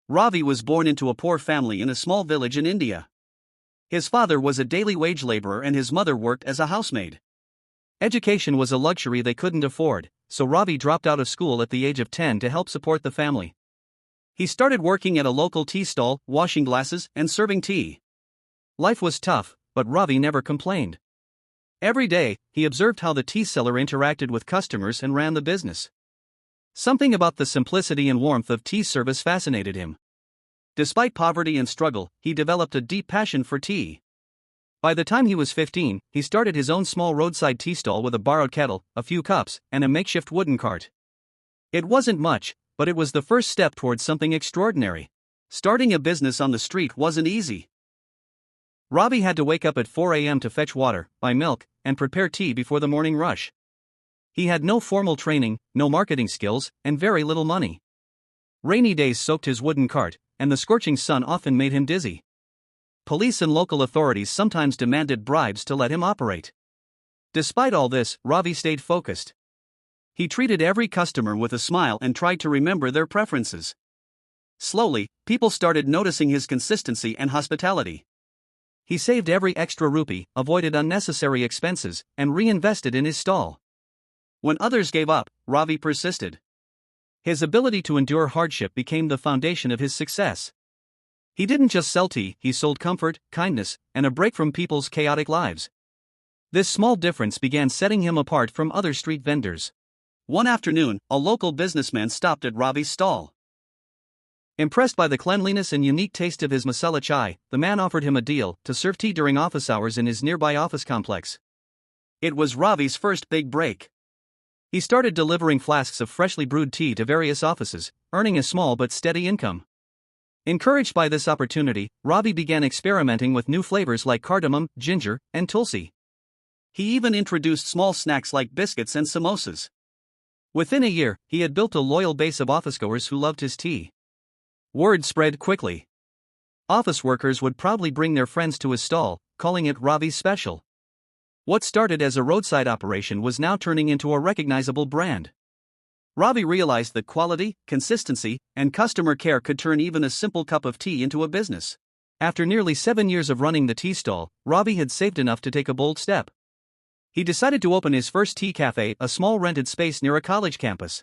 Ravi was born into a poor family in a small village in India. His father was a daily wage laborer and his mother worked as a housemaid. Education was a luxury they couldn't afford, so Ravi dropped out of school at the age of 10 to help support the family. He started working at a local tea stall, washing glasses and serving tea. Life was tough, but Ravi never complained. Every day, he observed how the tea seller interacted with customers and ran the business. Something about the simplicity and warmth of tea service fascinated him. Despite poverty and struggle, he developed a deep passion for tea. By the time he was 15, he started his own small roadside tea stall with a borrowed kettle, a few cups, and a makeshift wooden cart. It wasn't much, but it was the first step towards something extraordinary. Starting a business on the street wasn't easy. Ravi had to wake up at 4 a.m. to fetch water, buy milk, and prepare tea before the morning rush. He had no formal training, no marketing skills, and very little money. Rainy days soaked his wooden cart, and the scorching sun often made him dizzy. Police and local authorities sometimes demanded bribes to let him operate. Despite all this, Ravi stayed focused. He treated every customer with a smile and tried to remember their preferences. Slowly, people started noticing his consistency and hospitality. He saved every extra rupee, avoided unnecessary expenses, and reinvested in his stall. When others gave up, Ravi persisted. His ability to endure hardship became the foundation of his success. He didn't just sell tea, he sold comfort, kindness, and a break from people's chaotic lives. This small difference began setting him apart from other street vendors. One afternoon, a local businessman stopped at Ravi's stall. Impressed by the cleanliness and unique taste of his masala chai, the man offered him a deal to serve tea during office hours in his nearby office complex. It was Ravi's first big break. He started delivering flasks of freshly brewed tea to various offices, earning a small but steady income. Encouraged by this opportunity, Ravi began experimenting with new flavors like cardamom, ginger, and tulsi. He even introduced small snacks like biscuits and samosas. Within a year, he had built a loyal base of officegoers who loved his tea. Word spread quickly. Office workers would proudly bring their friends to his stall, calling it Ravi's Special. What started as a roadside operation was now turning into a recognizable brand. Ravi realized that quality, consistency, and customer care could turn even a simple cup of tea into a business. After nearly 7 years of running the tea stall, Ravi had saved enough to take a bold step. He decided to open his first tea cafe, a small rented space near a college campus.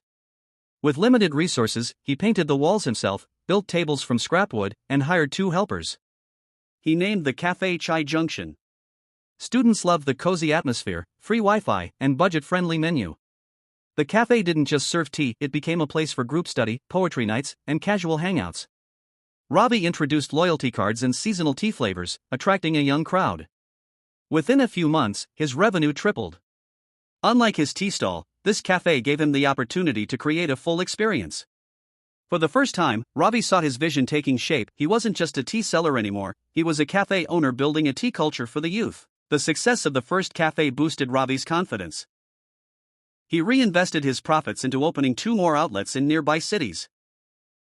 With limited resources, he painted the walls himself, built tables from scrap wood, and hired 2 helpers. He named the Café Chai Junction. Students loved the cozy atmosphere, free Wi-Fi, and budget-friendly menu. The cafe didn't just serve tea, it became a place for group study, poetry nights, and casual hangouts. Ravi introduced loyalty cards and seasonal tea flavors, attracting a young crowd. Within a few months, his revenue tripled. Unlike his tea stall, this cafe gave him the opportunity to create a full experience. For the first time, Ravi saw his vision taking shape. He wasn't just a tea seller anymore, he was a cafe owner building a tea culture for the youth. The success of the first cafe boosted Ravi's confidence. He reinvested his profits into opening 2 more outlets in nearby cities.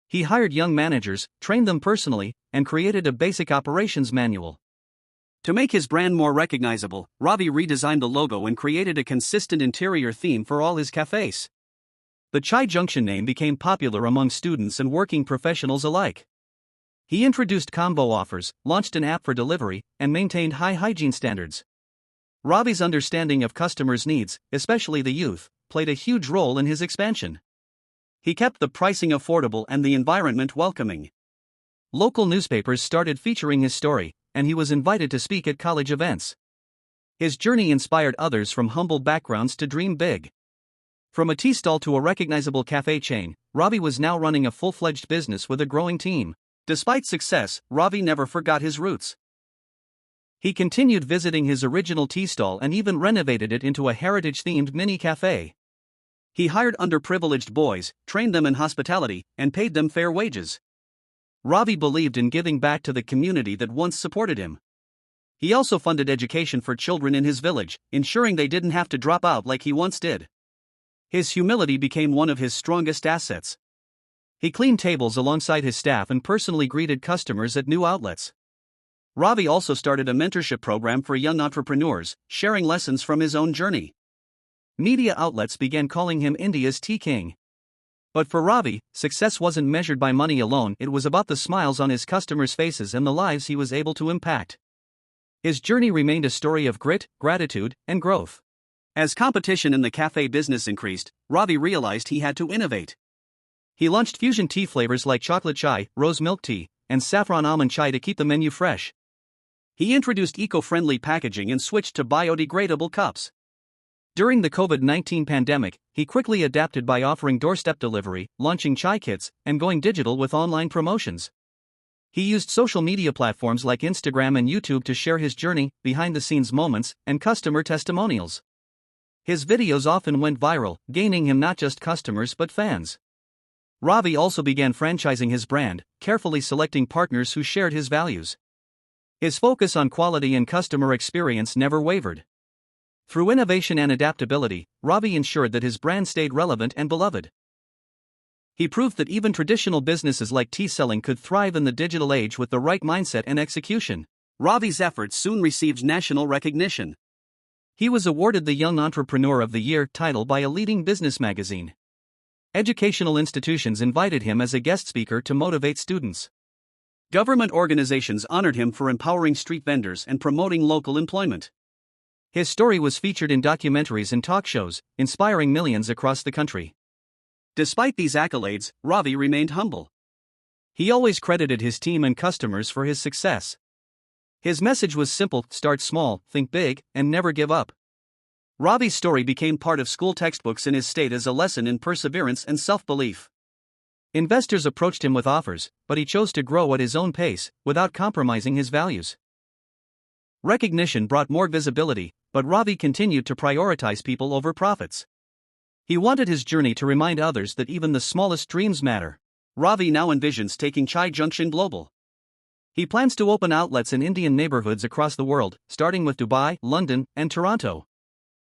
He hired young managers, trained them personally, and created a basic operations manual. To make his brand more recognizable, Ravi redesigned the logo and created a consistent interior theme for all his cafes. The Chai Junction name became popular among students and working professionals alike. He introduced combo offers, launched an app for delivery, and maintained high hygiene standards. Ravi's understanding of customers' needs, especially the youth, played a huge role in his expansion. He kept the pricing affordable and the environment welcoming. Local newspapers started featuring his story, and he was invited to speak at college events. His journey inspired others from humble backgrounds to dream big. From a tea stall to a recognizable cafe chain, Ravi was now running a full-fledged business with a growing team. Despite success, Ravi never forgot his roots. He continued visiting his original tea stall and even renovated it into a heritage-themed mini cafe. He hired underprivileged boys, trained them in hospitality, and paid them fair wages. Ravi believed in giving back to the community that once supported him. He also funded education for children in his village, ensuring they didn't have to drop out like he once did. His humility became one of his strongest assets. He cleaned tables alongside his staff and personally greeted customers at new outlets. Ravi also started a mentorship program for young entrepreneurs, sharing lessons from his own journey. Media outlets began calling him India's Tea King. But for Ravi, success wasn't measured by money alone, it was about the smiles on his customers' faces and the lives he was able to impact. His journey remained a story of grit, gratitude, and growth. As competition in the cafe business increased, Ravi realized he had to innovate. He launched fusion tea flavors like chocolate chai, rose milk tea, and saffron almond chai to keep the menu fresh. He introduced eco-friendly packaging and switched to biodegradable cups. During the COVID-19 pandemic, he quickly adapted by offering doorstep delivery, launching chai kits, and going digital with online promotions. He used social media platforms like Instagram and YouTube to share his journey, behind-the-scenes moments, and customer testimonials. His videos often went viral, gaining him not just customers but fans. Ravi also began franchising his brand, carefully selecting partners who shared his values. His focus on quality and customer experience never wavered. Through innovation and adaptability, Ravi ensured that his brand stayed relevant and beloved. He proved that even traditional businesses like tea selling could thrive in the digital age with the right mindset and execution. Ravi's efforts soon received national recognition. He was awarded the Young Entrepreneur of the Year title by a leading business magazine. Educational institutions invited him as a guest speaker to motivate students. Government organizations honored him for empowering street vendors and promoting local employment. His story was featured in documentaries and talk shows, inspiring millions across the country. Despite these accolades, Ravi remained humble. He always credited his team and customers for his success. His message was simple: start small, think big, and never give up. Ravi's story became part of school textbooks in his state as a lesson in perseverance and self-belief. Investors approached him with offers, but he chose to grow at his own pace, without compromising his values. Recognition brought more visibility, but Ravi continued to prioritize people over profits. He wanted his journey to remind others that even the smallest dreams matter. Ravi now envisions taking Chai Junction global. He plans to open outlets in Indian neighborhoods across the world, starting with Dubai, London, and Toronto.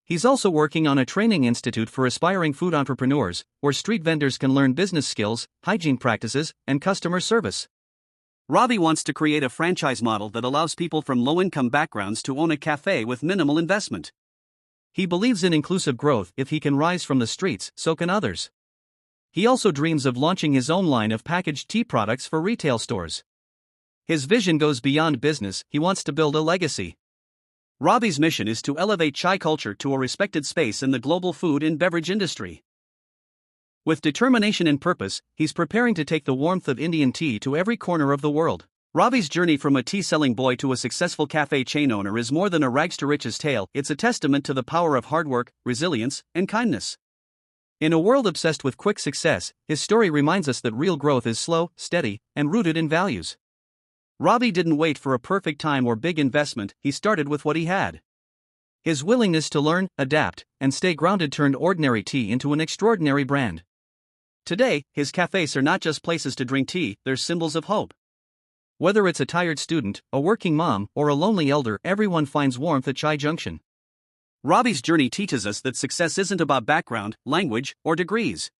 He's also working on a training institute for aspiring food entrepreneurs, where street vendors can learn business skills, hygiene practices, and customer service. Ravi wants to create a franchise model that allows people from low-income backgrounds to own a cafe with minimal investment. He believes in inclusive growth. If he can rise from the streets, so can others. He also dreams of launching his own line of packaged tea products for retail stores. His vision goes beyond business. He wants to build a legacy. Ravi's mission is to elevate chai culture to a respected space in the global food and beverage industry. With determination and purpose, he's preparing to take the warmth of Indian tea to every corner of the world. Ravi's journey from a tea-selling boy to a successful cafe chain owner is more than a rags-to-riches tale. It's a testament to the power of hard work, resilience, and kindness. In a world obsessed with quick success, his story reminds us that real growth is slow, steady, and rooted in values. Ravi didn't wait for a perfect time or big investment. He started with what he had. His willingness to learn, adapt, and stay grounded turned ordinary tea into an extraordinary brand. Today, his cafés are not just places to drink tea, they're symbols of hope. Whether it's a tired student, a working mom, or a lonely elder, everyone finds warmth at Chai Junction. Ravi's journey teaches us that success isn't about background, language, or degrees.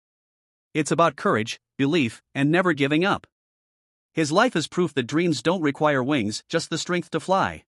It's about courage, belief, and never giving up. His life is proof that dreams don't require wings, just the strength to fly.